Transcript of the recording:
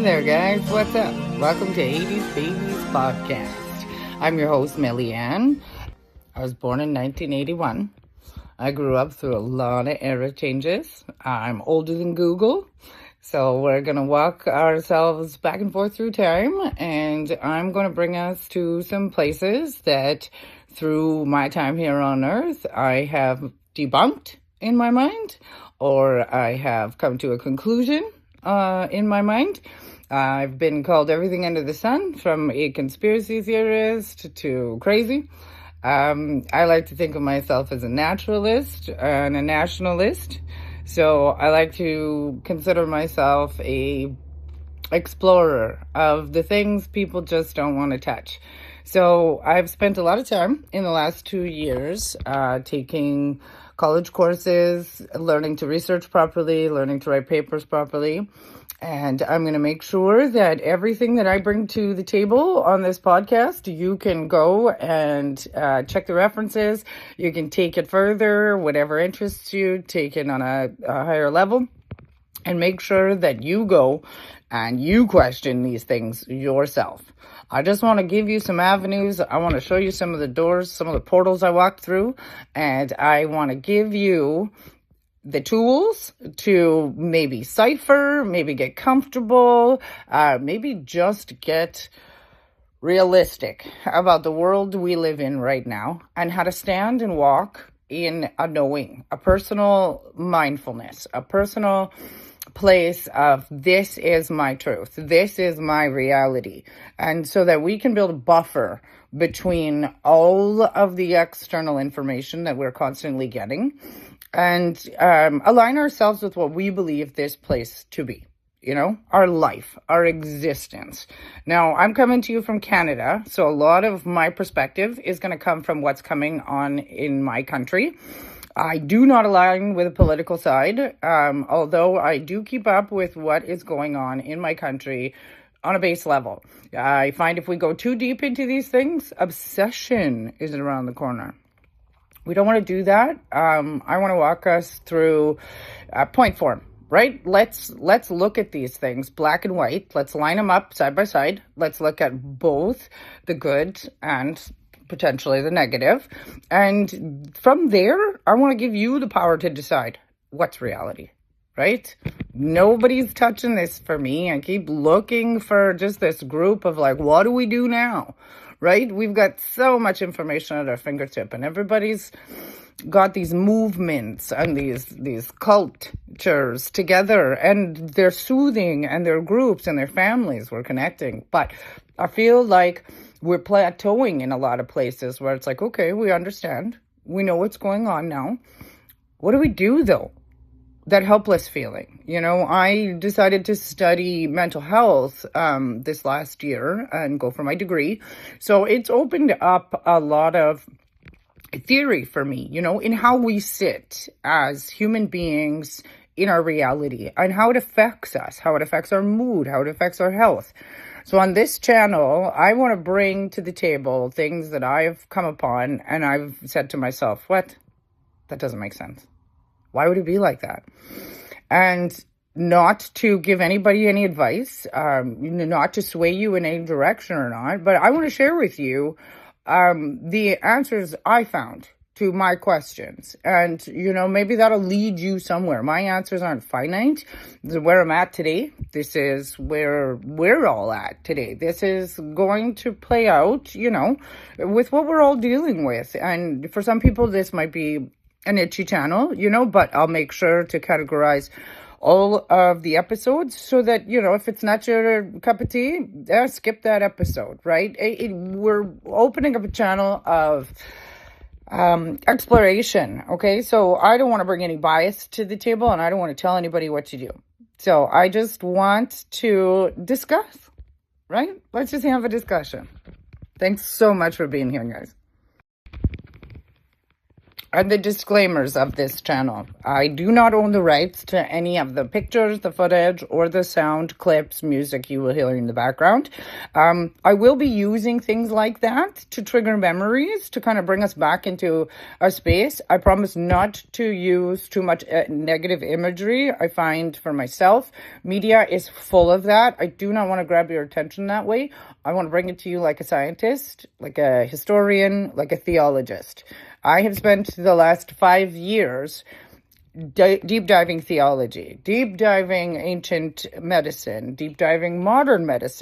there, guys. What's up? Welcome to 80s Babies Podcast. I'm your host, Millie Ann. I was born in 1981. I grew up through a lot of era changes. I'm older than Google, so we're going to walk ourselves back and forth through time, and I'm going to bring us to some places that, through my time here on Earth, I have debunked in my mind, or I have come to a conclusion in my mind. I've been called everything under the sun, from a conspiracy theorist to crazy. I like to think of myself as a naturalist and a nationalist. So I like to consider myself a explorer of the things people just don't want to touch. So I've spent a lot of time in the last 2 years taking college courses, learning to research properly, learning to write papers properly. And I'm going to make sure that everything that I bring to the table on this podcast, you can go and check the references. You can take it further, whatever interests you, take it on a higher level, and make sure that you go and you question these things yourself. I just want to give you some avenues. I want to show you some of the doors, some of the portals I walked through, and I want to give you the tools to maybe cipher, maybe get comfortable, maybe just get realistic about the world we live in right now and how to stand and walk in a knowing, a personal mindfulness, a personal place of this is my truth, this is my reality, and so that we can build a buffer between all of the external information that we're constantly getting and align ourselves with what we believe this place to be, our life, our existence. Now, I'm coming to you from Canada, so a lot of my perspective is going to come from what's coming on in my country. I do not align with a political side, although I do keep up with what is going on in my country on a base level. I find if we go too deep into these things, obsession is around the corner. We don't want to do that. I want to walk us through point form, right? Let's look at these things black and white. Let's line them up side by side. Let's look at both the good and potentially the negative. And from there, I want to give you the power to decide what's reality, right? Nobody's touching this for me. I keep looking for just this group of what do we do now, right? We've got so much information at our fingertip, and everybody's got these movements and these cultures together, and they're soothing, and they're groups and their families. We're connecting. But I feel like we're plateauing in a lot of places where it's okay, we understand. We know what's going on now. What do we do, though? That helpless feeling. I decided to study mental health this last year and go for my degree. So it's opened up a lot of theory for me, in how we sit as human beings in our reality and how it affects us, how it affects our mood, how it affects our health. So on this channel, I want to bring to the table things that I've come upon and I've said to myself, what? That doesn't make sense. Why would it be like that? And not to give anybody any advice, not to sway you in any direction or not, but I want to share with you the answers I found to my questions. And, maybe that'll lead you somewhere. My answers aren't finite. This is where I'm at today. This is where we're all at today. This is going to play out, with what we're all dealing with. And for some people, this might be an itchy channel, but I'll make sure to categorize all of the episodes so that, if it's not your cup of tea, skip that episode, right? We're opening up a channel of exploration, okay? So I don't want to bring any bias to the table, and I don't want to tell anybody what to do. So I just want to discuss, right? Let's just have a discussion. Thanks so much for being here, guys. and the disclaimers of this channel. I do not own the rights to any of the pictures, the footage, or the sound clips, music you will hear in the background. I will be using things like that to trigger memories, to kind of bring us back into our space. I promise not to use too much negative imagery. I find for myself, media is full of that. I do not want to grab your attention that way. I want to bring it to you like a scientist, like a historian, like a theologist. I have spent the last 5 years deep diving theology, deep diving ancient medicine, deep diving modern medicine.